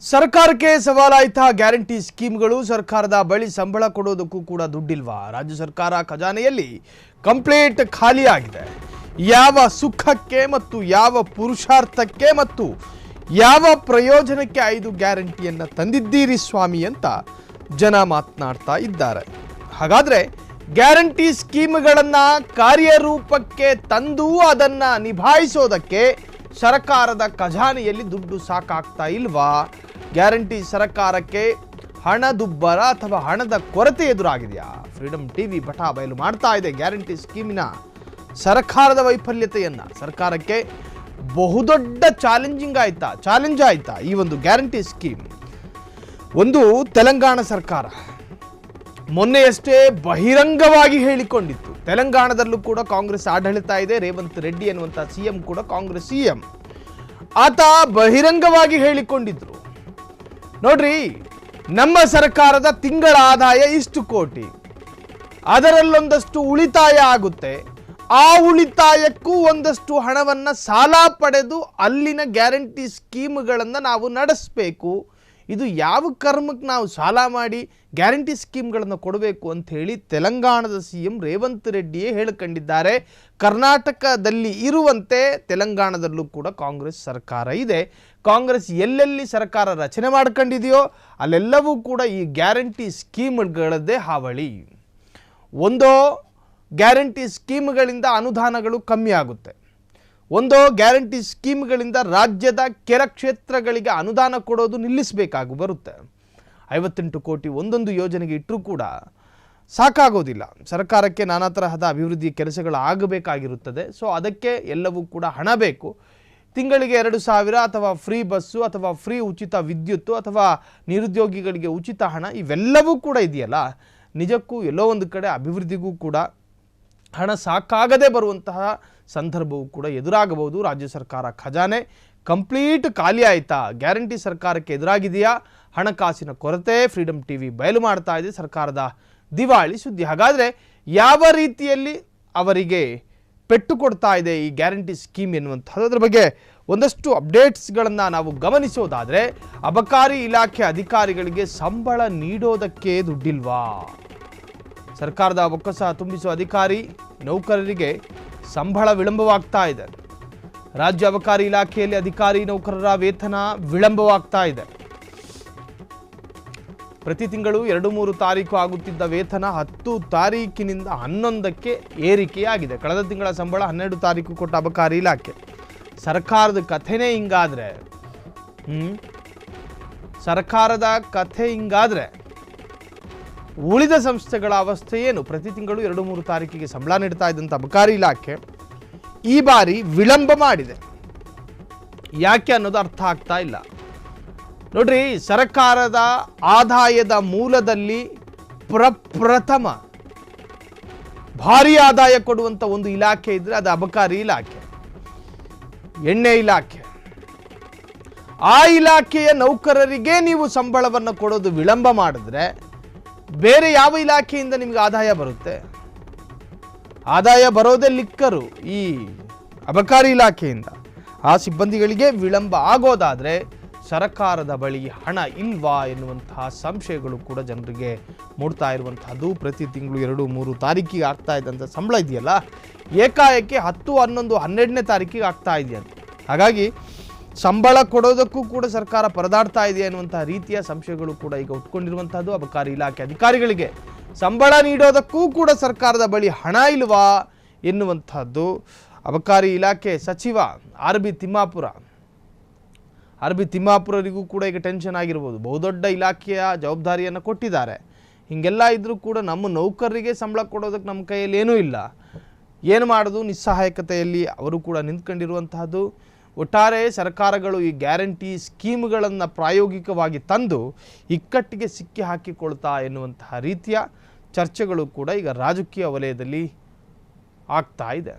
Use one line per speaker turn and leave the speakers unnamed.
ಸರ್ಕಾರಕ್ಕೆ ಸವಾಲಾಯ್ತಾ ಗ್ಯಾರಂಟಿ ಸ್ಕೀಮ್ಗಳು ಸರ್ಕಾರದ ಬಳಿ ಸಂಬಳ ಕೊಡೋದಕ್ಕೂ ಕೂಡ ದುಡ್ಡಿಲ್ವಾ? ರಾಜ್ಯ ಸರ್ಕಾರ ಖಜಾನೆಯಲ್ಲಿ ಕಂಪ್ಲೀಟ್ ಖಾಲಿಯಾಗಿದೆ. ಯಾವ ಸುಖಕ್ಕೆ ಮತ್ತು ಯಾವ ಪುರುಷಾರ್ಥಕ್ಕೆ ಮತ್ತು ಯಾವ ಪ್ರಯೋಜನಕ್ಕೆ 5 ಗ್ಯಾರಂಟಿಯನ್ನು ತಂದಿದ್ದೀರಿ ಸ್ವಾಮಿ ಅಂತ ಜನ ಮಾತನಾಡ್ತಾ ಇದ್ದಾರೆ. ಹಾಗಾದ್ರೆ ಗ್ಯಾರಂಟಿ ಸ್ಕೀಮ್ಗಳನ್ನು ಕಾರ್ಯರೂಪಕ್ಕೆ ತಂದು ಅದನ್ನು ನಿಭಾಯಿಸೋದಕ್ಕೆ ಸರ್ಕಾರದ ಖಜಾನೆಯಲ್ಲಿ ದುಡ್ಡು ಸಾಕಾಗ್ತಾ ಇಲ್ವಾ? ಗ್ಯಾರಂಟಿ ಸರ್ಕಾರಕ್ಕೆ ಹಣದುಬ್ಬರ ಅಥವಾ ಹಣದ ಕೊರತೆ ಎದುರಾಗಿದೆಯಾ? ಫ್ರೀಡಮ್ ಟಿವಿ ಬಟಾ ಬಯಲು ಮಾಡ್ತಾ ಇದೆ ಗ್ಯಾರಂಟಿ ಸ್ಕೀಮಿನ ಸರ್ಕಾರದ ವೈಫಲ್ಯತೆಯನ್ನು. ಸರ್ಕಾರಕ್ಕೆ ಬಹುದೊಡ್ಡ ಚಾಲೆಂಜ್ ಆಯ್ತಾ ಈ ಒಂದು ಗ್ಯಾರಂಟಿ ಸ್ಕೀಮ್? ಒಂದು ತೆಲಂಗಾಣ ಸರ್ಕಾರ ಮೊನ್ನೆಯಷ್ಟೇ ಬಹಿರಂಗವಾಗಿ ಹೇಳಿಕೊಂಡಿತ್ತು. ತೆಲಂಗಾಣದಲ್ಲೂ ಕೂಡ ಕಾಂಗ್ರೆಸ್ ಆಡಳಿತ ಇದೆ. ರೇವಂತ್ ರೆಡ್ಡಿ ಎನ್ನುವಂಥ ಸಿಎಂ ಕೂಡ ಕಾಂಗ್ರೆಸ್ ಸಿಎಂ. ಆತ ಬಹಿರಂಗವಾಗಿ ಹೇಳಿಕೊಂಡಿದ್ರು, ನೋಡ್ರಿ ನಮ್ಮ ಸರ್ಕಾರದ ತಿಂಗಳ ಆದಾಯ ಇಷ್ಟು ಕೋಟಿ, ಅದರಲ್ಲೊಂದಷ್ಟು ಉಳಿತಾಯ ಆಗುತ್ತೆ, ಆ ಉಳಿತಾಯಕ್ಕೂ ಒಂದಷ್ಟು ಹಣವನ್ನು ಸಾಲ ಪಡೆದು ಅಲ್ಲಿನ ಗ್ಯಾರಂಟಿ ಸ್ಕೀಮ್ಗಳನ್ನು ನಾವು ನಡೆಸಬೇಕು. ಇದು ಯಾವ ಕರ್ಮಕ್ಕೆ ನಾವು ಸಾಲ ಮಾಡಿ ಗ್ಯಾರಂಟಿ ಸ್ಕೀಮ್ಗಳನ್ನು ಕೊಡಬೇಕು ಅಂತ ಹೇಳಿ ತೆಲಂಗಾಣದ ಸಿಎಂ ರೇವಂತ್ ರೆಡ್ಡಿಯೇ ಹೇಳಿಕೊಂಡಿದ್ದಾರೆ. ಕರ್ನಾಟಕದಲ್ಲಿ ಇರುವಂತೆ ತೆಲಂಗಾಣದಲ್ಲೂ ಕೂಡ ಕಾಂಗ್ರೆಸ್ ಸರ್ಕಾರ ಇದೆ. ಕಾಂಗ್ರೆಸ್ ಎಲ್ಲೆಲ್ಲಿ ಸರ್ಕಾರ ರಚನೆ ಮಾಡ್ಕೊಂಡಿದೆಯೋ ಅಲ್ಲೆಲ್ಲವೂ ಕೂಡ ಈ ಗ್ಯಾರಂಟಿ ಸ್ಕೀಮ್ಗಳದ್ದೇ ಹಾವಳಿ. ಒಂದೋ ಗ್ಯಾರಂಟಿ ಸ್ಕೀಮ್ಗಳಿಂದ ಅನುದಾನಗಳು ಕಮ್ಮಿ ಆಗುತ್ತೆ, ಒಂದೋ ಗ್ಯಾರಂಟಿ ಸ್ಕೀಮ್ಗಳಿಂದ ರಾಜ್ಯದ ಕೆಲ ಕ್ಷೇತ್ರಗಳಿಗೆ ಅನುದಾನ ಕೊಡೋದು ನಿಲ್ಲಿಸಬೇಕಾಗಿ ಬರುತ್ತೆ. 58 ಕೋಟಿ ಒಂದೊಂದು ಯೋಜನೆಗೆ ಇಟ್ಟರೂ ಕೂಡ ಸಾಕಾಗೋದಿಲ್ಲ. ಸರ್ಕಾರಕ್ಕೆ ನಾನಾ ತರಹದ ಅಭಿವೃದ್ಧಿ ಕೆಲಸಗಳು ಆಗಬೇಕಾಗಿರುತ್ತದೆ. ಸೊ ಅದಕ್ಕೆ ಎಲ್ಲವೂ ಕೂಡ ಹಣ ಬೇಕು. ತಿಂಗಳಿಗೆ 2,000 ಅಥವಾ ಫ್ರೀ ಬಸ್ಸು ಅಥವಾ ಫ್ರೀ ಉಚಿತ ವಿದ್ಯುತ್ತು ಅಥವಾ ನಿರುದ್ಯೋಗಿಗಳಿಗೆ ಉಚಿತ ಹಣ, ಇವೆಲ್ಲವೂ ಕೂಡ ಇದೆಯಲ್ಲ, ನಿಜಕ್ಕೂ ಎಲ್ಲೋ ಒಂದು ಕಡೆ ಅಭಿವೃದ್ಧಿಗೂ ಕೂಡ ಹಣ ಸಾಕಾಗದೇ ಬರುವಂತಹ ಸಂದರ್ಭವೂ ಕೂಡ ಎದುರಾಗಬಹುದು. ರಾಜ್ಯ ಸರ್ಕಾರ ಖಜಾನೆ ಕಂಪ್ಲೀಟ್ ಖಾಲಿ ಆಯಿತಾ? ಗ್ಯಾರಂಟಿ ಸರ್ಕಾರಕ್ಕೆ ಎದುರಾಗಿದೆಯಾ ಹಣಕಾಸಿನ ಕೊರತೆ? ಫ್ರೀಡಮ್ ಟಿವಿ ಬಯಲು ಮಾಡ್ತಾ ಇದೆ ಸರ್ಕಾರದ ದಿವಾಳಿ ಸುದ್ದಿ. ಹಾಗಾದರೆ ಯಾವ ರೀತಿಯಲ್ಲಿ ಅವರಿಗೆ ಪೆಟ್ಟು ಕೊಡ್ತಾ ಇದೆ ಈ ಗ್ಯಾರಂಟಿ ಸ್ಕೀಮ್ ಎನ್ನುವಂಥದ್ರ ಬಗ್ಗೆ ಒಂದಷ್ಟು ಅಪ್ಡೇಟ್ಸ್ಗಳನ್ನು ನಾವು ಗಮನಿಸೋದಾದರೆ, ಅಬಕಾರಿ ಇಲಾಖೆ ಅಧಿಕಾರಿಗಳಿಗೆ ಸಂಬಳ ನೀಡೋದಕ್ಕೆ ದುಡ್ಡಿಲ್ವಾ? ಸರ್ಕಾರದ ಬೊಕ್ಕಸ ತುಂಬಿಸುವ ಅಧಿಕಾರಿ ನೌಕರರಿಗೆ ಸಂಬಳ ವಿಳಂಬವಾಗ್ತಾ ಇದೆ. ರಾಜ್ಯ ಅಬಕಾರಿ ಇಲಾಖೆಯಲ್ಲಿ ಅಧಿಕಾರಿ ನೌಕರರ ವೇತನ ವಿಳಂಬವಾಗ್ತಾ ಇದೆ. ಪ್ರತಿ ತಿಂಗಳು 2-3 ತಾರೀಕು ಆಗುತ್ತಿದ್ದ ವೇತನ 10 ತಾರೀಕಿನಿಂದ 11ಕ್ಕೆ ಏರಿಕೆಯಾಗಿದೆ. ಕಳೆದ ತಿಂಗಳ ಸಂಬಳ 12 ತಾರೀಕು ಕೊಟ್ಟ ಅಬಕಾರಿ ಇಲಾಖೆ. ಸರ್ಕಾರದ ಕಥೆನೇ ಹಿಂಗಾದ್ರೆ ಉಳಿದ ಸಂಸ್ಥೆಗಳ ಅವಸ್ಥೆ ಏನು? ಪ್ರತಿ ತಿಂಗಳು 2-3 ತಾರೀಕಿಗೆ ಸಂಬಳ ನೀಡ್ತಾ ಇದ್ದಂಥ ಅಬಕಾರಿ ಇಲಾಖೆ ಈ ಬಾರಿ ವಿಳಂಬ ಮಾಡಿದೆ. ಯಾಕೆ ಅನ್ನೋದು ಅರ್ಥ ಆಗ್ತಾ ಇಲ್ಲ. ನೋಡ್ರಿ, ಸರ್ಕಾರದ ಆದಾಯದ ಮೂಲದಲ್ಲಿ ಪ್ರಪ್ರಥಮ ಭಾರಿ ಆದಾಯ ಕೊಡುವಂಥ ಒಂದು ಇಲಾಖೆ ಇದ್ರೆ ಅದು ಅಬಕಾರಿ ಇಲಾಖೆ, ಎಣ್ಣೆ ಇಲಾಖೆ. ಆ ಇಲಾಖೆಯ ನೌಕರರಿಗೆ ನೀವು ಸಂಬಳವನ್ನು ಕೊಡೋದು ವಿಳಂಬ ಮಾಡಿದ್ರೆ ಬೇರೆ ಯಾವ ಇಲಾಖೆಯಿಂದ ನಿಮಗೆ ಆದಾಯ ಬರುತ್ತೆ? ಆದಾಯ ಬರೋದೇ ಲಿಕ್ಕರು ಈ ಅಬಕಾರಿ ಇಲಾಖೆಯಿಂದ. ಆ ಸಿಬ್ಬಂದಿಗಳಿಗೆ ವಿಳಂಬ ಆಗೋದಾದರೆ ಸರ್ಕಾರದ ಬಳಿ ಹಣ ಇಲ್ವಾ ಎನ್ನುವಂತಹ ಸಂಶಯಗಳು ಕೂಡ ಜನರಿಗೆ ಮೂಡ್ತಾ ಇರುವಂತಹದ್ದು. ಪ್ರತಿ ತಿಂಗಳು 2-3 ತಾರೀಕಿಗೆ ಆಗ್ತಾ ಇದ್ದಂಥ ಸಂಬಳ ಇದೆಯಲ್ಲ, ಏಕಾಏಕಿ 10, 11, 12ನೇ ತಾರೀಕಿಗೆ ಆಗ್ತಾ ಇದೆಯಂತೆ. ಹಾಗಾಗಿ ಸಂಬಳ ಕೊಡೋದಕ್ಕೂ ಕೂಡ ಸರ್ಕಾರ ಪರದಾಡ್ತಾ ಇದೆ ಅನ್ನುವಂತಹ ರೀತಿಯ ಸಂಶಯಗಳು ಕೂಡ ಈಗ ಉಟ್ಕೊಂಡಿರುವಂತಹದ್ದು. ಅಬಕಾರಿ ಇಲಾಖೆ ಅಧಿಕಾರಿಗಳಿಗೆ ಸಂಬಳ ನೀಡೋದಕ್ಕೂ ಕೂಡ ಸರ್ಕಾರದ ಬಳಿ ಹಣ ಇಲ್ವಾ ಎನ್ನುವಂತಹದ್ದು. ಅಬಕಾರಿ ಇಲಾಖೆ ಸಚಿವ ಆರ್ ಬಿ ತಿಮ್ಮಾಪುರರಿಗೂ ಕೂಡ ಈಗ ಟೆನ್ಷನ್ ಆಗಿರ್ಬೋದು. ಬಹುದೊಡ್ಡ ಇಲಾಖೆಯ ಜವಾಬ್ದಾರಿಯನ್ನು ಕೊಟ್ಟಿದ್ದಾರೆ. ಹೀಗೆಲ್ಲ ಇದ್ರೂ ಕೂಡ ನಮ್ಮ ನೌಕರರಿಗೆ ಸಂಬಳ ಕೊಡೋದಕ್ಕೆ ನಮ್ಮ ಕೈಯಲ್ಲಿ ಏನೂ ಇಲ್ಲ, ಏನು ಮಾಡೋದು ನಿಸ್ಸಹಾಯಕತೆಯಲ್ಲಿ ಅವರು ಕೂಡ ನಿಂತ್ಕೊಂಡಿರುವಂತಹದ್ದು. ಒಟ್ಟಾರೆ ಸರ್ಕಾರಗಳು ಈ ಗ್ಯಾರಂಟಿ ಸ್ಕೀಮ್ಗಳನ್ನು ಪ್ರಾಯೋಗಿಕವಾಗಿ ತಂದು ಇಕ್ಕಟ್ಟಿಗೆ ಸಿಕ್ಕಿ ಹಾಕಿಕೊಳ್ತಾ ಎನ್ನುವಂತಹ ರೀತಿಯ ಚರ್ಚೆಗಳು ಕೂಡ ಈಗ ರಾಜಕೀಯ ವಲಯದಲ್ಲಿ ಆಗ್ತಾ ಇದೆ.